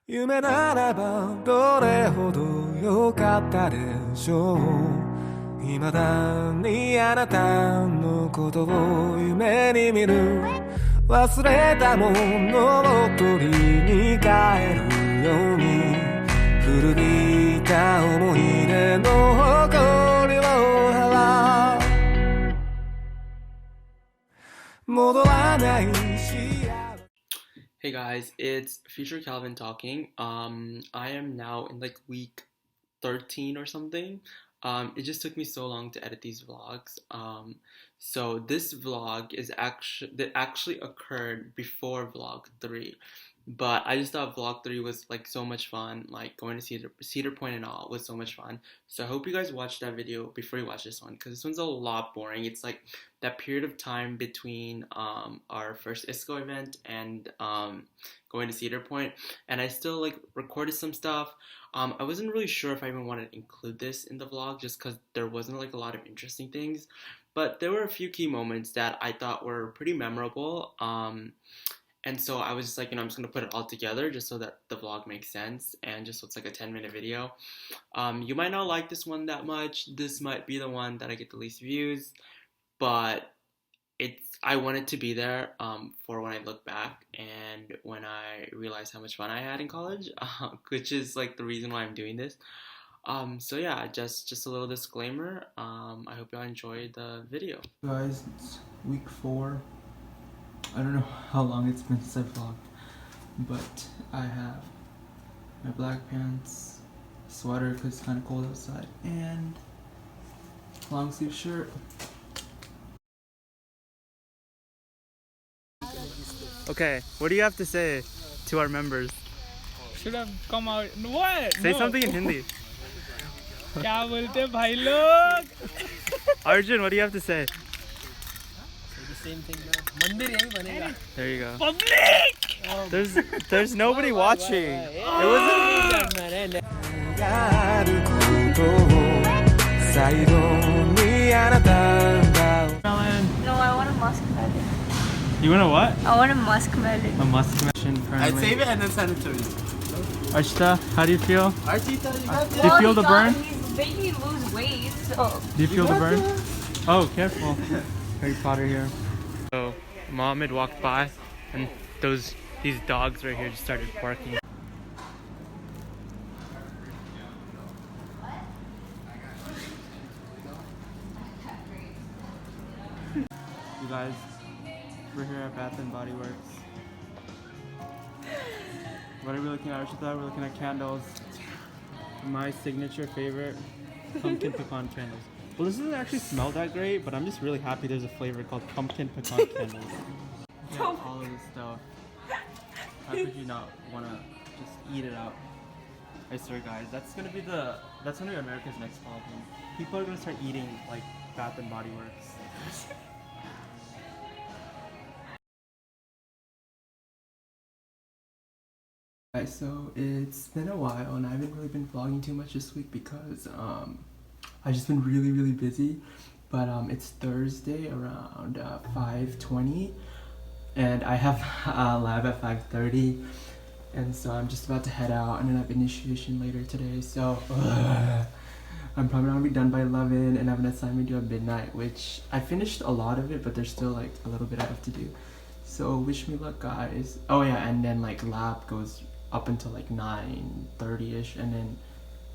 夢ならばどれほど良かったでしょう。未だにあなたのことを夢に見る。忘れたものを取りに帰るように、古びた思い出の誇りを払う。戻らない幸せ。 Hey guys, it's Future Calvin talking. I am now in like week 13 or something. It just took me so long to edit these vlogs. So this vlog is actually occurred before vlog 3. But I just thought vlog 3 was like so much fun, like going to Cedar Point and all was so much fun. So I hope you guys watched that video before you watch this one, because this one's a lot boring. It's like that period of time between our first ISCO event and going to Cedar Point, and I still like recorded some stuff. I wasn't really sure if I even wanted to include this in the vlog just because there wasn't like a lot of interesting things, but there were a few key moments that I thought were pretty memorable. And so I was just like, I'm just going to put it all together just so that the vlog makes sense and just so it's like a 10-minute video. You might not like this one that much. This might be the one that I get the least views, but I want it to be there for when I look back and when I realize how much fun I had in college, which is like the reason why I'm doing this. So yeah, just a little disclaimer. I hope y'all enjoyed the video. Guys, it's week 4. I don't know how long it's been since I vlogged, but I have my black pants, sweater because it's kind of cold outside, and long sleeve shirt. Okay, what do you have to say to our members? Should have come out. What? Say something in Hindi. क्या बोलते भाई लोग? Arjun, what do you have to say? The same thing, मंदिर यहीं बनेगा. There you go. Public! There's nobody watching. It wasn't. やることを最後にあなたが No, I want a muskmelon. You want a what? I want a muskmelon. A muskmelon. I'd save it and then send it to you. Archita, how do you feel? Archita, you got Do you feel the burn? He's making me lose weight, so. Do you feel the burn? Oh, careful. Harry Potter here. So, Mohammed walked by and these dogs right here just started barking. You guys, we're here at Bath and Body Works. What are we looking at, Archita? We're looking at candles. My signature favorite, pumpkin pecan candles. Well, this doesn't actually smell that great, but I'm just really happy there's a flavor called pumpkin pecan candles. Yeah, all of this stuff. How could you not want to just eat it out? I swear, guys, that's gonna be America's next problem. People are gonna start eating like Bath and Body Works. Guys, so it's been a while and I haven't really been vlogging too much this week because I've just been really busy. But it's Thursday around 5:20 and I have a lab at 5:30, and so I'm just about to head out and then I have initiation later today, so I'm probably not gonna be done by 11 and I have an assignment due at midnight, which I finished a lot of it, but there's still like a little bit I have to do. So wish me luck, guys. Oh yeah, and then like lab goes up until like 9:30ish, and then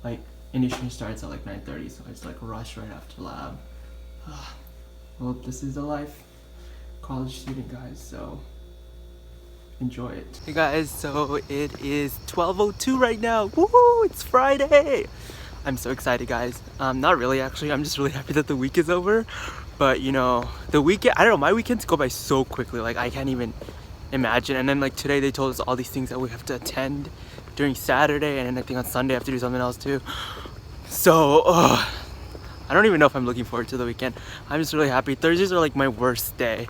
like initiation starts at like 9:30, so I just like rush right after lab. Well, this is the life, college student, guys, so enjoy it. Hey guys, so it is 12:02 right now. Woohoo! It's Friday! I'm so excited, guys. Not really, actually. I'm just really happy that the week is over. But the weekend, I don't know, my weekends go by so quickly. Like, I can't even imagine. And then like today they told us all these things that we have to attend during Saturday, and then I think on Sunday I have to do something else too. So, I don't even know if I'm looking forward to the weekend. I'm just really happy. Thursdays are like my worst day.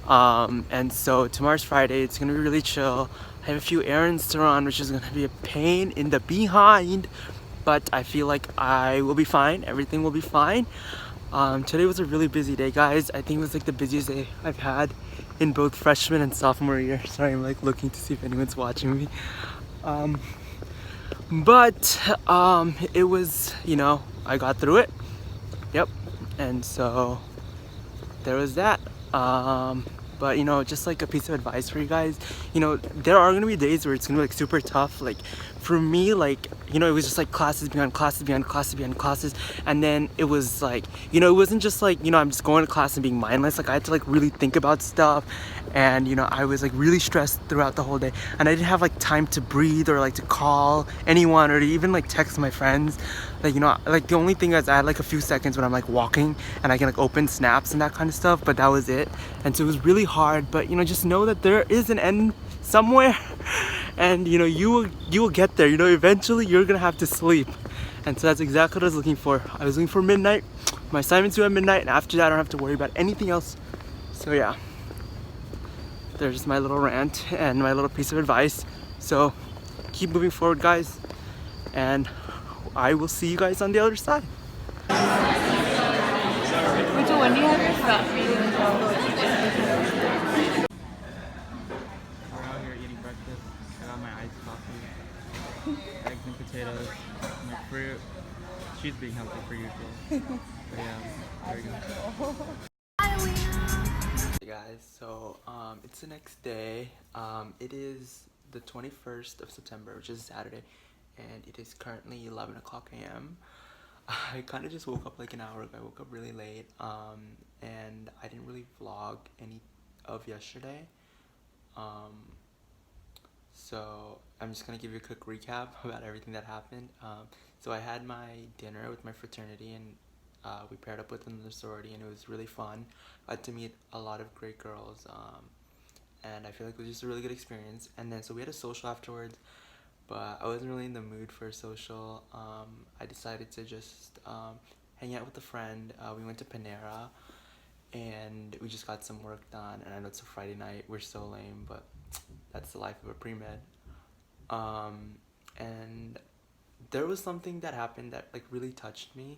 And so tomorrow's Friday, it's gonna be really chill. I have a few errands to run, which is gonna be a pain in the behind, but I feel like I will be fine. Everything will be fine. Today was a really busy day, guys. I think it was like the busiest day I've had in both freshman and sophomore year. Sorry, I'm like looking to see if anyone's watching me. But it was, you know, I got through it. Yep. And so there was that. But you know, just like a piece of advice for you guys, you know, there are gonna be days where it's gonna be like super tough. Like for me, like, you know, it was just like classes beyond classes beyond classes beyond classes, and then it was like, you know, it wasn't just like, you know, I'm just going to class and being mindless. Like I had to like really think about stuff, and you know, I was like really stressed throughout the whole day, and I didn't have like time to breathe or like to call anyone or to even like text my friends. Like, you know, like the only thing is I had like a few seconds when I'm like walking and I can like open snaps and that kind of stuff, but that was it. And so it was really hard, but you know, just know that there is an end somewhere, and you know, you will get there. You know, eventually you're gonna have to sleep, and so that's exactly what I was looking for. I was looking for midnight. My assignments due at midnight, and after that I don't have to worry about anything else. So yeah, there's my little rant and my little piece of advice. So keep moving forward, guys, and I will see you guys on the other side. Wait, so when do you have your fat meeting? We're out here eating breakfast. I got my iced coffee, eggs and potatoes, my fruit. She's being healthy per usual. But yeah, there we go. Hey guys, so it's the next day. It is the 21st of September, which is Saturday, and it is currently 11 o'clock a.m. I kind of just woke up like an hour ago. I woke up really late, and I didn't really vlog any of yesterday. So I'm just gonna give you a quick recap about everything that happened. So I had my dinner with my fraternity, and we paired up with another sorority, and it was really fun. I got to meet a lot of great girls, and I feel like it was just a really good experience. And then so we had a social afterwards, but I wasn't really in the mood for a social. I decided to just hang out with a friend. We went to Panera, and we just got some work done. And I know it's a Friday night, we're so lame, but that's the life of a pre-med. And there was something that happened that like really touched me.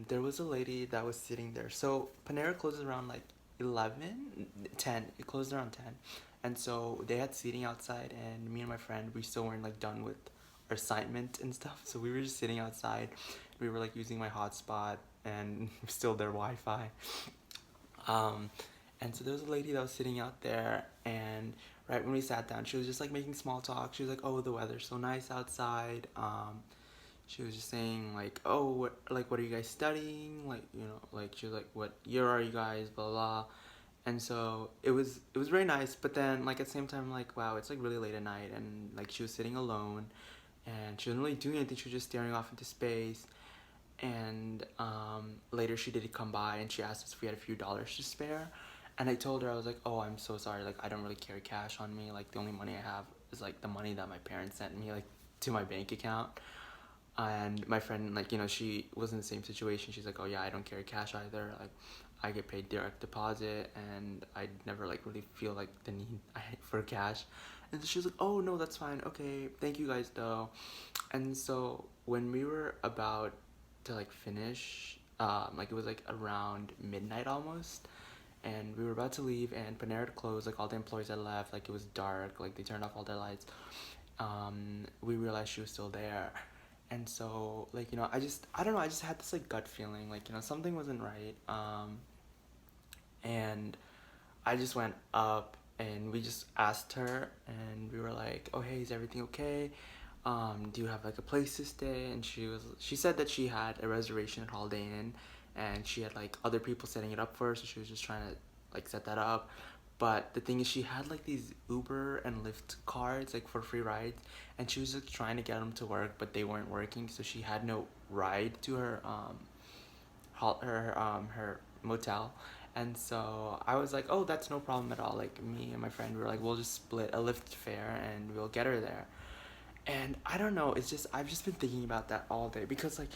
There was a lady that was sitting there. So Panera closes around like 10. It closed around 10. And so they had seating outside, and me and my friend, we still weren't like done with our assignment and stuff. So we were just sitting outside. We were like using my hotspot and still their Wi-Fi. And so there was a lady that was sitting out there, and right when we sat down, she was just like making small talk. She was like, "Oh, the weather's so nice outside." She was just saying like, "Oh, what are you guys studying?" Like, you know, like she was like, "What year are you guys?" Blah blah. And so it was very nice. But then like at the same time, like, wow, it's like really late at night, and like she was sitting alone, and she wasn't really doing anything. She was just staring off into space. And later she did come by, and she asked us if we had a few dollars to spare. And I told her, I was like, "Oh, I'm so sorry, like I don't really carry cash on me. Like the only money I have is like the money that my parents sent me like to my bank account." And my friend, like, you know, she was in the same situation. She's like, "Oh yeah, I don't carry cash either. Like I get paid direct deposit, and I never like really feel like the need for cash." And so she was like, "Oh no, that's fine. Okay, thank you guys though." And so when we were about to like finish, like it was like around midnight almost, and we were about to leave, and Panera had closed. Like all the employees had left. Like it was dark. Like they turned off all their lights. We realized she was still there. And so like, you know, I don't know, I just had this like gut feeling like, you know, something wasn't right. And I just went up, and we just asked her, and we were like, "Oh hey, is everything okay? Do you have like a place to stay?" And she said that she had a reservation at Holiday Inn, and she had like other people setting it up for her, so she was just trying to like set that up. But the thing is, she had like these Uber and Lyft cards like for free rides, and she was like trying to get them to work, but they weren't working, so she had no ride to her her motel. And so I was like, "Oh, that's no problem at all." Like me and my friend, we were like, "We'll just split a Lyft fare and we'll get her there." And I don't know, it's just I've just been thinking about that all day, because like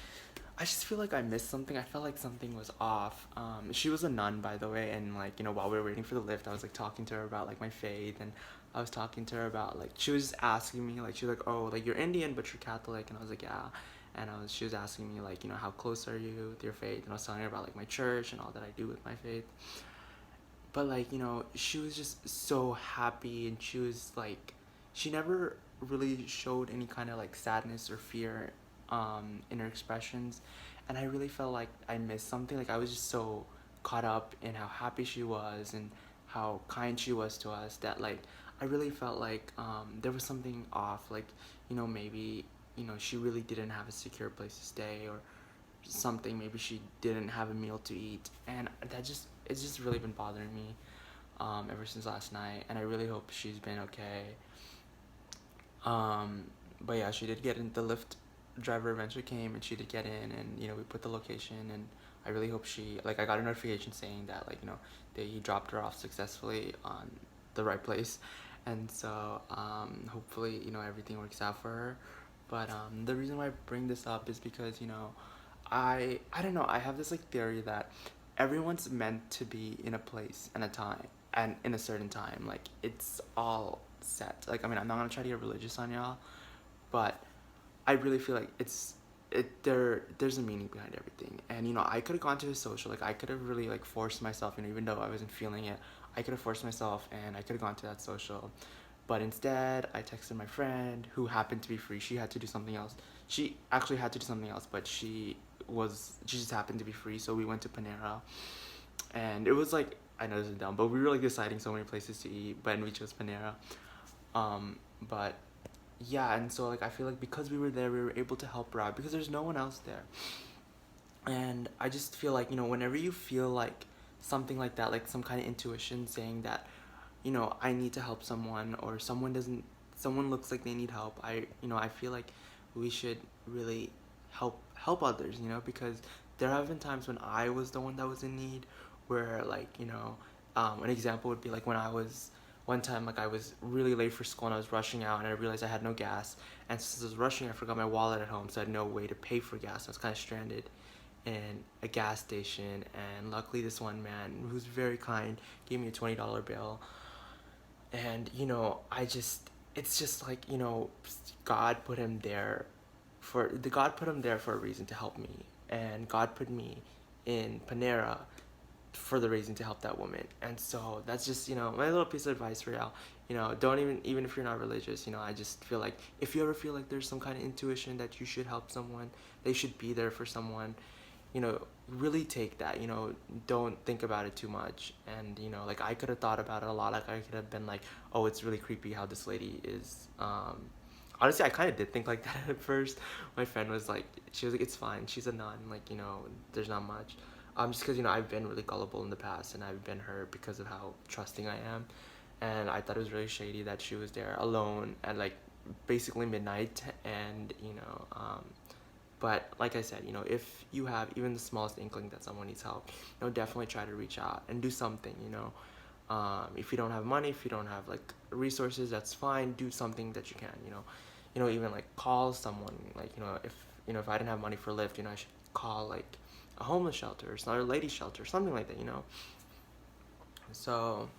I just feel like I missed something. I felt like something was off. She was a nun, by the way, and like, you know, while we were waiting for the lift, I was like talking to her about like my faith, and I was talking to her about like, she was just asking me like, she was like, "Oh, like you're Indian but you're Catholic," and I was like, "Yeah." And she was asking me like, you know, "How close are you with your faith?" And I was telling her about like my church and all that I do with my faith. But like, you know, she was just so happy, and she was like, she never really showed any kind of like sadness or fear in her expressions, and I really felt like I missed something. Like I was just so caught up in how happy she was and how kind she was to us that like I really felt like there was something off. Like, you know, maybe, you know, she really didn't have a secure place to stay or something. Maybe she didn't have a meal to eat, and it's just really been bothering me ever since last night, and I really hope she's been okay. But yeah, she did get in. The Lyft driver eventually came and she did get in, and you know, we put the location, and I really hope she, like, I got a notification saying that, like, you know, he dropped her off successfully on the right place, and so hopefully, you know, everything works out for her. But the reason why I bring this up is because, you know, I don't know, I have this like theory that everyone's meant to be in a place and a time and in a certain time. Like, it's all set. Like, I mean, I'm not gonna try to get religious on y'all, but I really feel like there's a meaning behind everything. And you know, I could have gone to his social, like I could have really like forced myself, you know, even though I wasn't feeling it, I could have forced myself and I could have gone to that social. But instead, I texted my friend who happened to be free. She had to do something else. She actually had to do something else, but she just happened to be free, so we went to Panera. And it was like, I know this is dumb, but we were like deciding so many places to eat, but we chose Panera. But yeah, and so like I feel like because we were there, we were able to help her out because there's no one else there. And I just feel like, you know, whenever you feel like something like that, like some kind of intuition saying that, you know, I need to help someone, or someone looks like they need help, I feel like we should really help others, you know, because there have been times when I was the one that was in need, where like, you know, an example would be like when one time, like I was really late for school and I was rushing out and I realized I had no gas, and since I was rushing, I forgot my wallet at home, so I had no way to pay for gas. I was kind of stranded in a gas station, and luckily this one man who's very kind gave me a $20 bill. And you know, it's just like, you know, God put him there for a reason to help me, and God put me in Panera for the reason to help that woman. And so that's just, you know, my little piece of advice for y'all. You know, don't even if you're not religious, you know, I just feel like if you ever feel like there's some kind of intuition that you should help someone, they should be there for someone, you know, really take that, you know, don't think about it too much. And you know, like I could have thought about it a lot. Like I could have been like, oh, it's really creepy how this lady is. Honestly, I kind of did think like that at first. My friend was like, she was like, it's fine, she's a nun, like, you know, there's not much. Just because, you know, I've been really gullible in the past, and I've been hurt because of how trusting I am. And I thought it was really shady that she was there alone at like basically midnight. And you know, but like I said, you know, if you have even the smallest inkling that someone needs help, you know, definitely try to reach out and do something, you know. If you don't have money, if you don't have like resources, that's fine. Do something that you can, you know, even like call someone. Like, you know, if I didn't have money for Lyft, you know, I should call like a homeless shelter or some other lady shelter or something like that, you know. So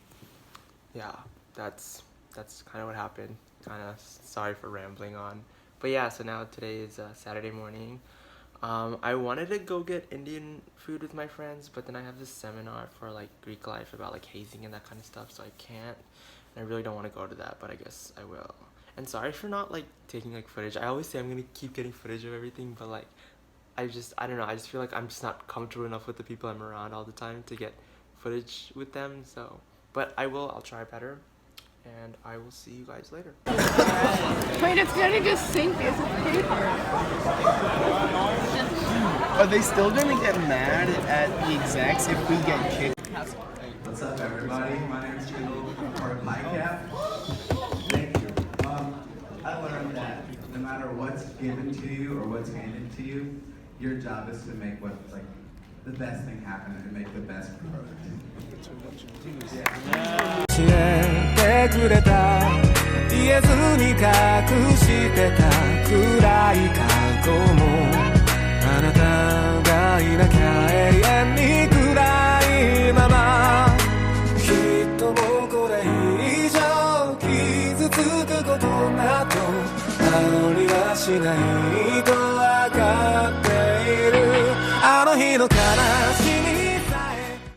yeah, that's kind of what happened. Kind of sorry for rambling on, but yeah, so now today is Saturday morning. I wanted to go get Indian food with my friends, but then I have this seminar for like Greek life about like hazing and that kind of stuff, so I can't, and I really don't want to go to that, but I guess I will. And sorry for not like taking like footage. I always say I'm gonna keep getting footage of everything, but like I don't know, I just feel like I'm just not comfortable enough with the people I'm around all the time to get footage with them. So, but I'll try better, and I will see you guys later. Wait, it's gonna just sink because it's paper. Are they still gonna get mad at the execs if we get kicked? What's up, everybody? My name is Kendall. I'm part of MyCap. Thank you. I learned that no matter what's given to you or what's handed to you, your job is to make the best thing happen and make the best product. 教えてくれた言えずに隠してた暗い過去もあなたがいなきゃ永遠に暗いままきっともうこれ以上傷つくことなどありはしない